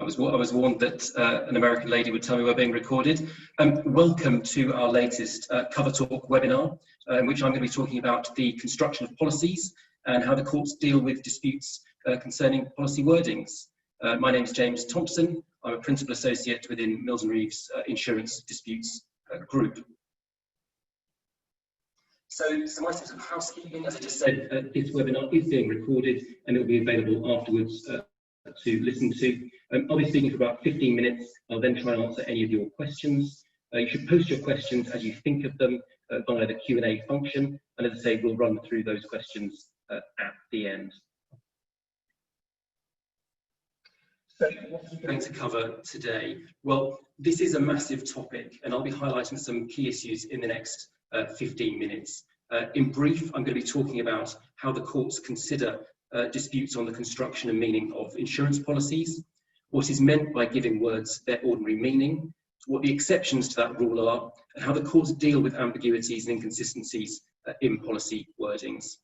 was warned that an American lady would tell me we're being recorded. Welcome to our latest Cover Talk webinar, in which I'm going to be talking about the construction of policies and how the courts deal with disputes concerning policy wordings. My name is James Thompson. I'm a Principal Associate within Mills & Reeve's Insurance Disputes Group. So some items of housekeeping. As I just said, this webinar is being recorded and it will be available afterwards to listen to. I'll be speaking for about 15 minutes. I'll then try and answer any of your questions. You should post your questions as you think of them via the Q&A function. And as I say, we'll run through those questions at the end. So what are we going to cover today? Well, this is a massive topic, and I'll be highlighting some key issues in the next 15 minutes. In brief, I'm going to be talking about how the courts consider disputes on the construction and meaning of insurance policies, what is meant by giving words their ordinary meaning, what the exceptions to that rule are, and how the courts deal with ambiguities and inconsistencies in policy wordings.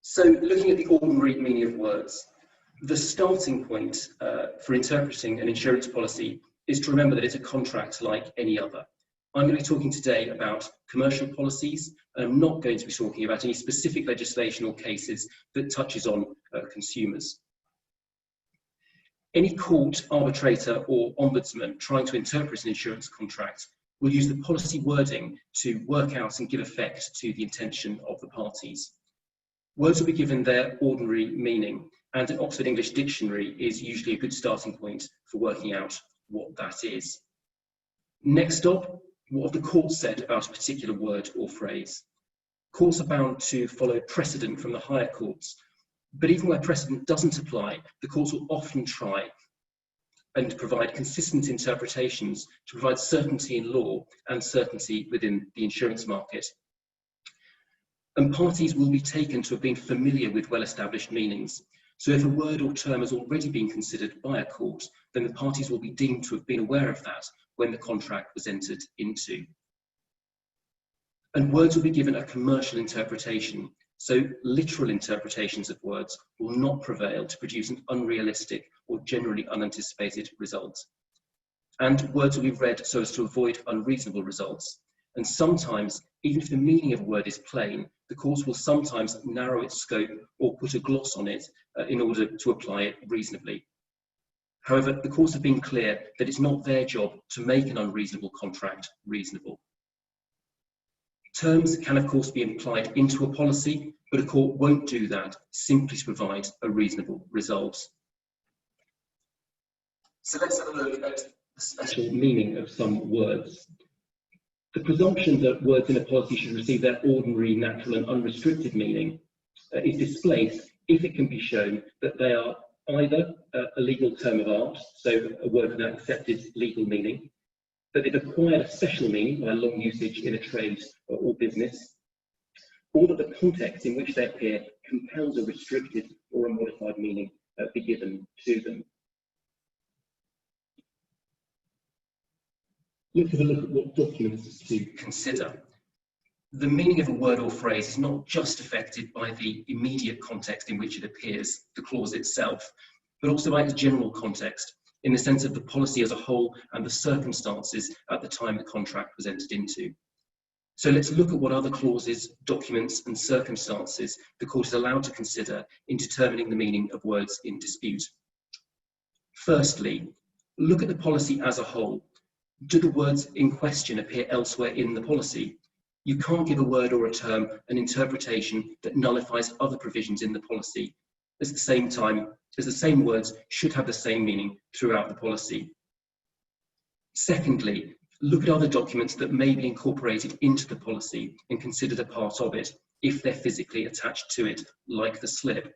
So, looking at the ordinary meaning of words, the starting point for interpreting an insurance policy is to remember that it's a contract like any other. I'm going to be talking today about commercial policies, and I'm not going to be talking about any specific legislation or cases that touches on consumers. Any court, arbitrator or ombudsman trying to interpret an insurance contract will use the policy wording to work out and give effect to the intention of the parties. Words will be given their ordinary meaning, and an Oxford English Dictionary is usually a good starting point for working out what that is. Next up, what have the courts said about a particular word or phrase? Courts are bound to follow precedent from the higher courts, but even where precedent doesn't apply, the courts will often try and provide consistent interpretations to provide certainty in law and certainty within the insurance market. And parties will be taken to have been familiar with well-established meanings. So if a word or term has already been considered by a court, then the parties will be deemed to have been aware of that when the contract was entered into. And words will be given a commercial interpretation. So literal interpretations of words will not prevail to produce an unrealistic or generally unanticipated result. And words will be read so as to avoid unreasonable results. And sometimes, even if the meaning of a word is plain, the courts will sometimes narrow its scope or put a gloss on it in order to apply it reasonably. However, the courts have been clear that it's not their job to make an unreasonable contract reasonable. Terms can, of course, be implied into a policy, but a court won't do that simply to provide a reasonable result. So let's have a look at the special meaning of some words. The presumption that words in a policy should receive their ordinary, natural and unrestricted meaning is displaced if it can be shown that they are either a legal term of art, so a word with an accepted legal meaning, that they've acquired a special meaning by long usage in a trade or business, or that the context in which they appear compels a restricted or a modified meaning be given to them. Let's have a look at what documents to consider. The meaning of a word or phrase is not just affected by the immediate context in which it appears, the clause itself, but also by its general context, in the sense of the policy as a whole and the circumstances at the time the contract was entered into. So let's look at what other clauses, documents and circumstances the court is allowed to consider in determining the meaning of words in dispute. Firstly, look at the policy as a whole. Do the words in question appear elsewhere in the policy? You can't give a word or a term an interpretation that nullifies other provisions in the policy. At the same time, as the same words should have the same meaning throughout the policy. Secondly, look at other documents that may be incorporated into the policy and considered a part of it, if they're physically attached to it, like the slip.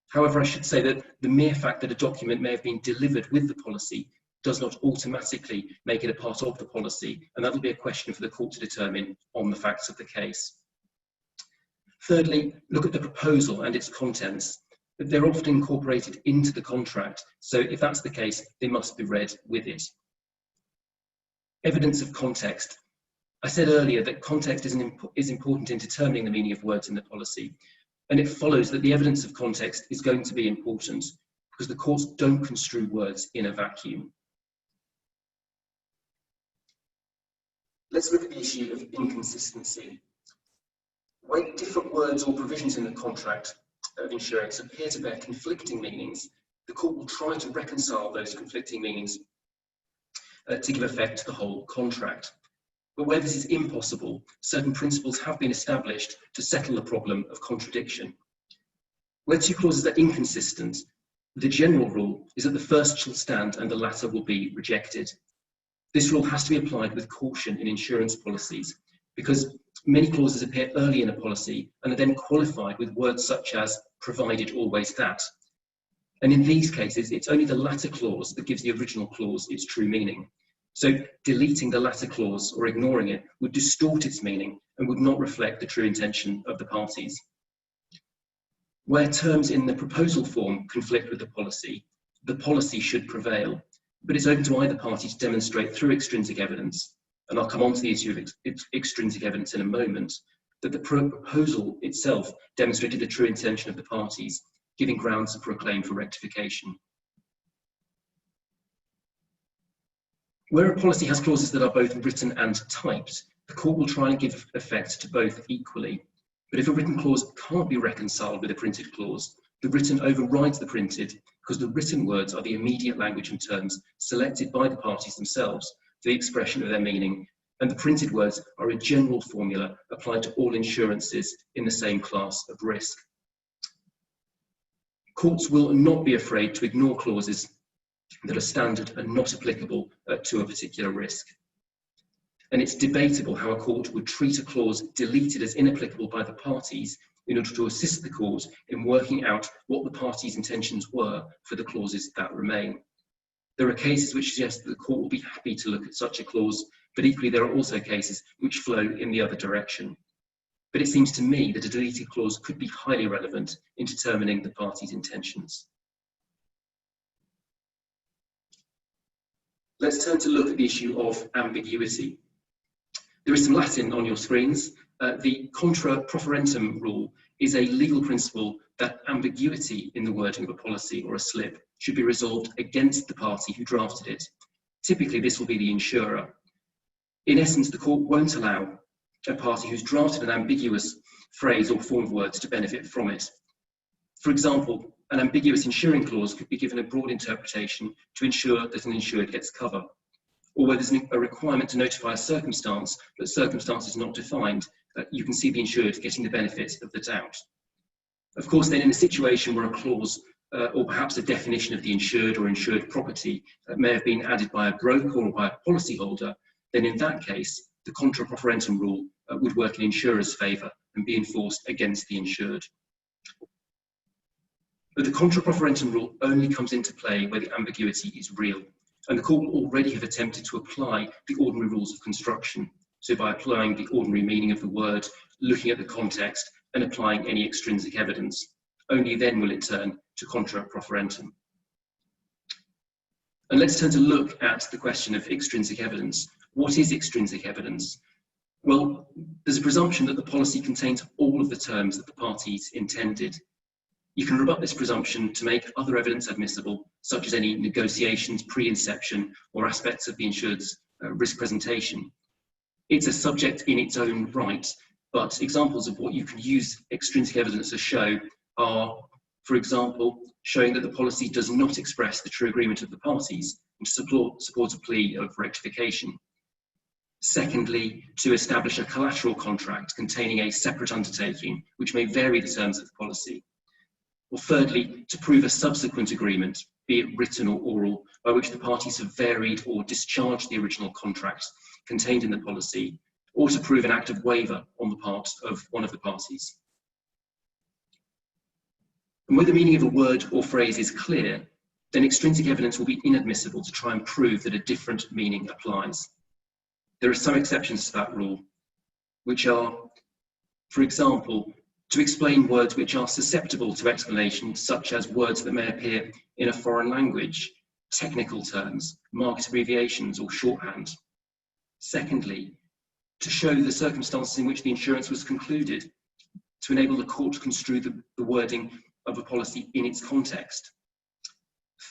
However, I should say that the mere fact that a document may have been delivered with the policy does not automatically make it a part of the policy, and that'll be a question for the court to determine on the facts of the case. Thirdly, look at the proposal and its contents. They're often incorporated into the contract, so if that's the case, they must be read with it. Evidence of context. I said earlier that context is important in determining the meaning of words in the policy. and it follows that the evidence of context is going to be important because the courts don't construe words in a vacuum. Let's look at the issue of inconsistency. When different words or provisions in the contract of insurance appear to bear conflicting meanings, the court will try to reconcile those conflicting meanings to give effect to the whole contract. But where this is impossible, certain principles have been established to settle the problem of contradiction. Where two clauses are inconsistent, the general rule is that the first shall stand and the latter will be rejected. This rule has to be applied with caution in insurance policies because many clauses appear early in a policy and are then qualified with words such as provided always that. And in these cases, it's only the latter clause that gives the original clause its true meaning. So deleting the latter clause or ignoring it would distort its meaning and would not reflect the true intention of the parties. Where terms in the proposal form conflict with the policy should prevail, but it's open to either party to demonstrate through extrinsic evidence, and I'll come on to the issue of extrinsic evidence in a moment, that the proposal itself demonstrated the true intention of the parties, giving grounds for a claim for rectification. Where a policy has clauses that are both written and typed, the court will try and give effect to both equally. But if a written clause can't be reconciled with a printed clause, the written overrides the printed because the written words are the immediate language and terms selected by the parties themselves for the expression of their meaning, and the printed words are a general formula applied to all insurances in the same class of risk. Courts will not be afraid to ignore clauses that are standard and not applicable to a particular risk. And it's debatable how a court would treat a clause deleted as inapplicable by the parties in order to assist the court in working out what the parties' intentions were for the clauses that remain. There are cases which suggest that the court will be happy to look at such a clause, but equally there are also cases which flow in the other direction. But it seems to me that a deleted clause could be highly relevant in determining the parties' intentions. Let's turn to look at the issue of ambiguity. There is some Latin on your screens. The contra proferentum rule is a legal principle that ambiguity in the wording of a policy or a slip should be resolved against the party who drafted it. Typically, this will be the insurer. In essence, the court won't allow a party who's drafted an ambiguous phrase or form of words to benefit from it. For example, an ambiguous insuring clause could be given a broad interpretation to ensure that an insured gets cover, or where there's a requirement to notify a circumstance, but circumstance is not defined, you can see the insured getting the benefit of the doubt. Of course, then in a situation where a clause or perhaps a definition of the insured or insured property may have been added by a broker or by a policyholder, then in that case, the contra proferentum rule would work in insurer's favour and be enforced against the insured. But the contra proferentum rule only comes into play where the ambiguity is real, and the court will already have attempted to apply the ordinary rules of construction. So by applying the ordinary meaning of the word, looking at the context, and applying any extrinsic evidence. Only then will it turn to contra proferentum. And let's turn to look at the question of extrinsic evidence. What is extrinsic evidence? Well, there's a presumption that the policy contains all of the terms that the parties intended. You can rebut this presumption to make other evidence admissible, such as any negotiations pre-inception or aspects of the insured's risk presentation. It's a subject in its own right, but examples of what you can use extrinsic evidence to show are, for example, showing that the policy does not express the true agreement of the parties and support a plea of rectification. Secondly, to establish a collateral contract containing a separate undertaking, which may vary the terms of the policy. Or thirdly, to prove a subsequent agreement, be it written or oral, by which the parties have varied or discharged the original contract contained in the policy, or to prove an act of waiver on the part of one of the parties. And where the meaning of a word or phrase is clear, then extrinsic evidence will be inadmissible to try and prove that a different meaning applies. There are some exceptions to that rule, which are, for example, to explain words which are susceptible to explanation, such as words that may appear in a foreign language, technical terms, market abbreviations, or shorthand. Secondly, to show the circumstances in which the insurance was concluded, to enable the court to construe the wording of a policy in its context.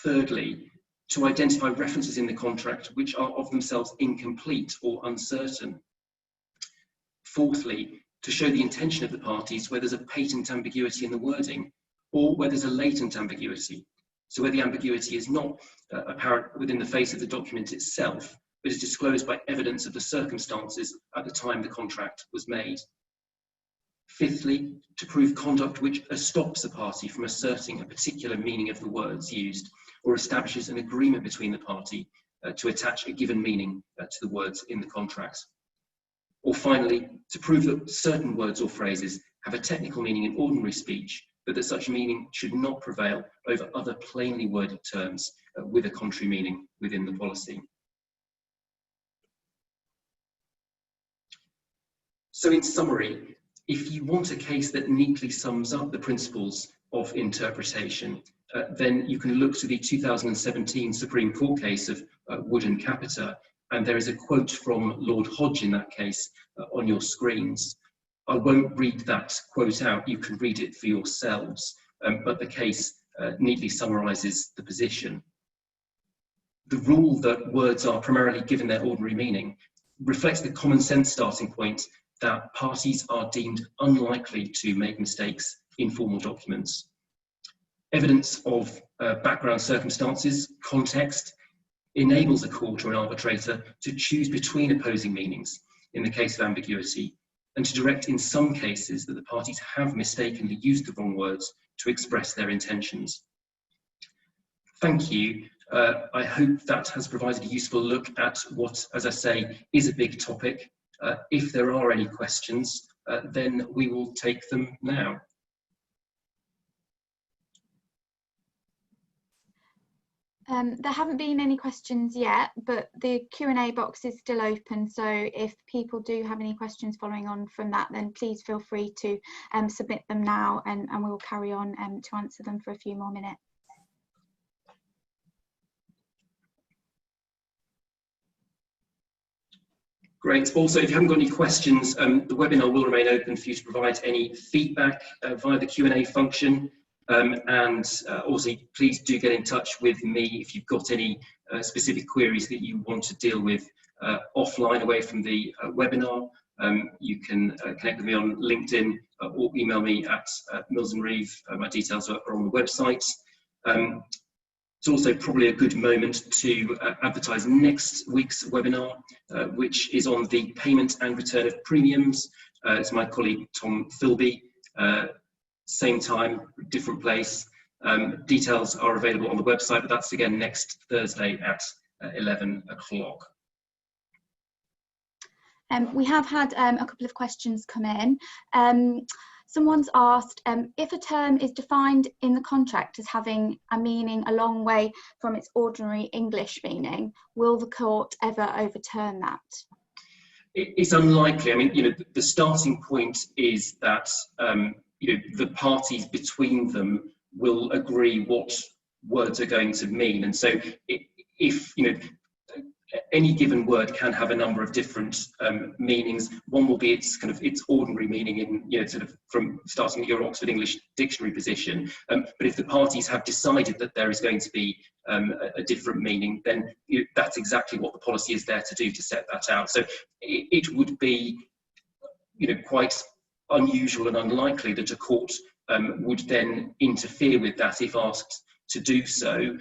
Thirdly, to identify references in the contract which are of themselves incomplete or uncertain. Fourthly, to show the intention of the parties where there's a patent ambiguity in the wording or where there's a latent ambiguity. So where the ambiguity is not apparent within the face of the document itself, but is disclosed by evidence of the circumstances at the time the contract was made. Fifthly, to prove conduct which stops a party from asserting a particular meaning of the words used or establishes an agreement between the party to attach a given meaning to the words in the contract. Or finally, to prove that certain words or phrases have a technical meaning in ordinary speech, but that such meaning should not prevail over other plainly worded terms with a contrary meaning within the policy. So in summary, if you want a case that neatly sums up the principles of interpretation, then you can look to the 2017 Supreme Court case of Wood and Capita, and there is a quote from Lord Hodge in that case on your screens. I won't read that quote out, you can read it for yourselves, but the case neatly summarises the position. The rule that words are primarily given their ordinary meaning reflects the common sense starting point that parties are deemed unlikely to make mistakes in formal documents. Evidence of background circumstances, context, enables a court or an arbitrator to choose between opposing meanings in the case of ambiguity, and to direct in some cases that the parties have mistakenly used the wrong words to express their intentions. Thank you. I hope that has provided a useful look at what, as I say, is a big topic. If there are any questions, then we will take them now. There haven't been any questions yet, but the Q&A box is still open, so if people do have any questions following on from that, then please feel free to submit them now, and we'll carry on to answer them for a few more minutes. Great. Also, if you haven't got any questions, the webinar will remain open for you to provide any feedback via the Q&A function. Also, please do get in touch with me if you've got any specific queries that you want to deal with offline, away from the webinar. You can connect with me on LinkedIn or email me at Mills and Reeve. My details are on the website. It's also probably a good moment to advertise next week's webinar, which is on the payment and return of premiums. It's my colleague Tom Philby. Same time, different place. Details are available on the website, but that's again next Thursday at 11 o'clock. We have had a couple of questions come in. Someone's asked, if a term is defined in the contract as having a meaning a long way from its ordinary English meaning, will the court ever overturn that? It's unlikely. I mean, the starting point is that the parties between them will agree what words are going to mean, and so if any given word can have a number of different meanings. One will be its ordinary meaning in sort of from starting at your Oxford English Dictionary position. But if the parties have decided that there is going to be a different meaning, then that's exactly what the policy is there to do, to set that out. So it would be quite unusual and unlikely that a court would then interfere with that if asked to do so,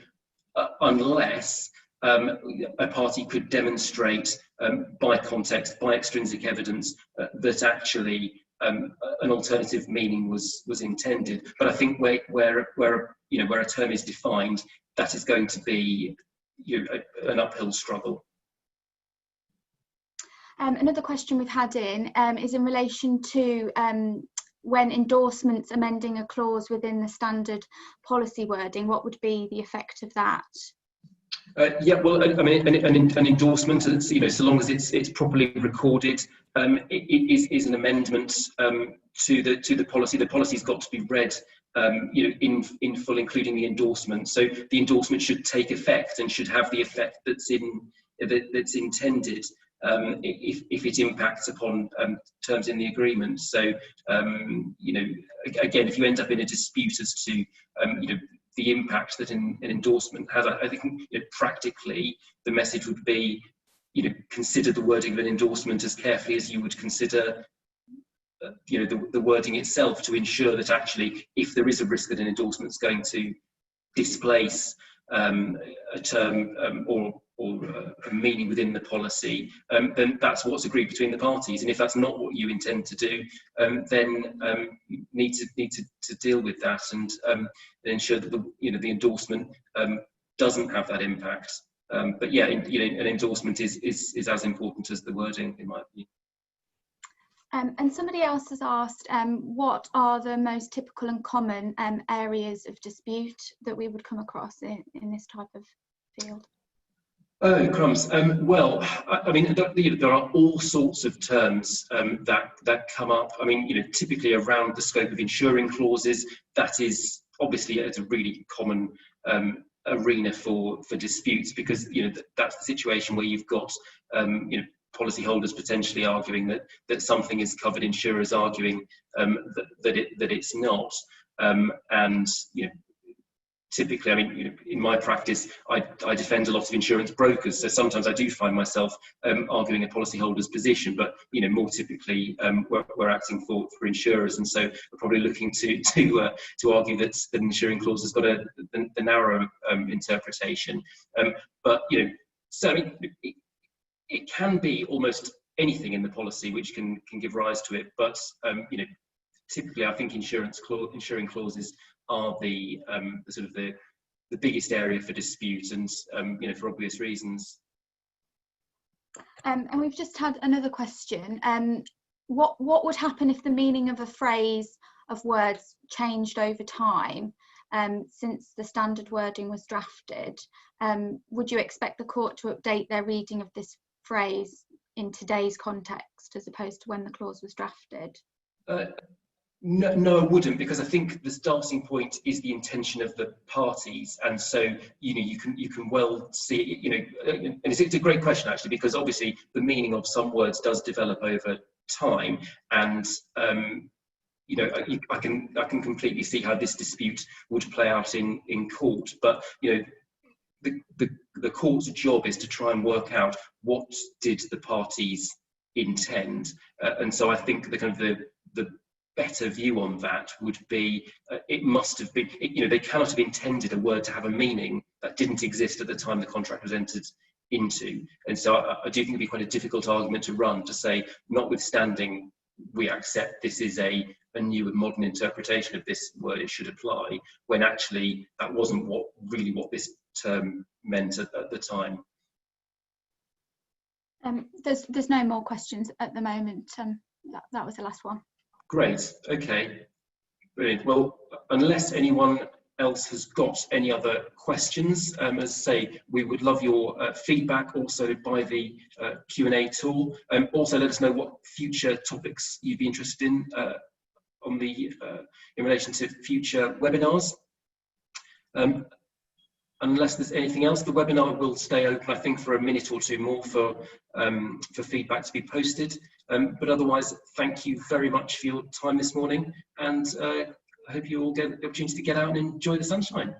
unless a party could demonstrate by context, by extrinsic evidence, that actually an alternative meaning was intended. But I think where a term is defined, that is going to be an uphill struggle. Another question we've had in is in relation to when endorsements amending a clause within the standard policy wording, what would be the effect of that? Yeah, well, I mean, an endorsement, so long as it's properly recorded, it is an amendment to the policy. The policy's got to be read, in full, including the endorsement. So the endorsement should take effect and should have the effect that's intended. if it impacts upon terms in the agreement. So, you know, again, if you end up in a dispute as to, you know, the impact that an endorsement has, I think, you know, practically the message would be, you know, consider the wording of an endorsement as carefully as you would consider, you know, the wording itself, to ensure that actually, if there is a risk that an endorsement is going to displace a term or a meaning within the policy, then that's what's agreed between the parties. And if that's not what you intend to do, then you need to deal with that and ensure that the endorsement doesn't have that impact. But yeah, you know, an endorsement is as important as the wording, in my opinion. And somebody else has asked, what are the most typical and common areas of dispute that we would come across in this type of field? Oh, crumbs. Well, I mean, there are all sorts of terms that come up. I mean, you know, typically around the scope of insuring clauses. That is obviously, it's a really common arena for disputes, because, you know, that's the situation where you've got, you know, policyholders potentially arguing that something is covered, insurers arguing that it's not, and, you know, typically, I mean, you know, in my practice, I defend a lot of insurance brokers, so sometimes I do find myself arguing a policyholder's position, but, you know, more typically we're acting for insurers, and so we're probably looking to argue that the insuring clause has got the narrow interpretation. But, you know, so I mean, it can be almost anything in the policy which can give rise to it, but you know, typically I think insuring clauses are the sort of the biggest area for dispute, and you know, for obvious reasons. And we've just had another question. What would happen if the meaning of a phrase of words changed over time since the standard wording was drafted? Would you expect the court to update their reading of this phrase in today's context as opposed to when the clause was drafted? No, I wouldn't, because I think the starting point is the intention of the parties, and so, you know, you can well see, you know, and it's a great question actually, because obviously the meaning of some words does develop over time, and you know, I can completely see how this dispute would play out in court, but, you know, the court's job is to try and work out what did the parties intend, and so I think the kind of the better view on that would be it must have been, you know, they cannot have intended a word to have a meaning that didn't exist at the time the contract was entered into, and so I do think it'd be quite a difficult argument to run, to say, notwithstanding we accept this is a new and modern interpretation of this word, it should apply, when actually that wasn't what this term meant at the time. There's no more questions at the moment. That was the last one. Great, okay, brilliant. Well, unless anyone else has got any other questions, as I say, we would love your feedback also by the Q&A tool. Also, let us know what future topics you'd be interested in in relation to future webinars. Unless there's anything else, the webinar will stay open, I think, for a minute or two more for feedback to be posted. But otherwise, thank you very much for your time this morning, and I hope you all get the opportunity to get out and enjoy the sunshine.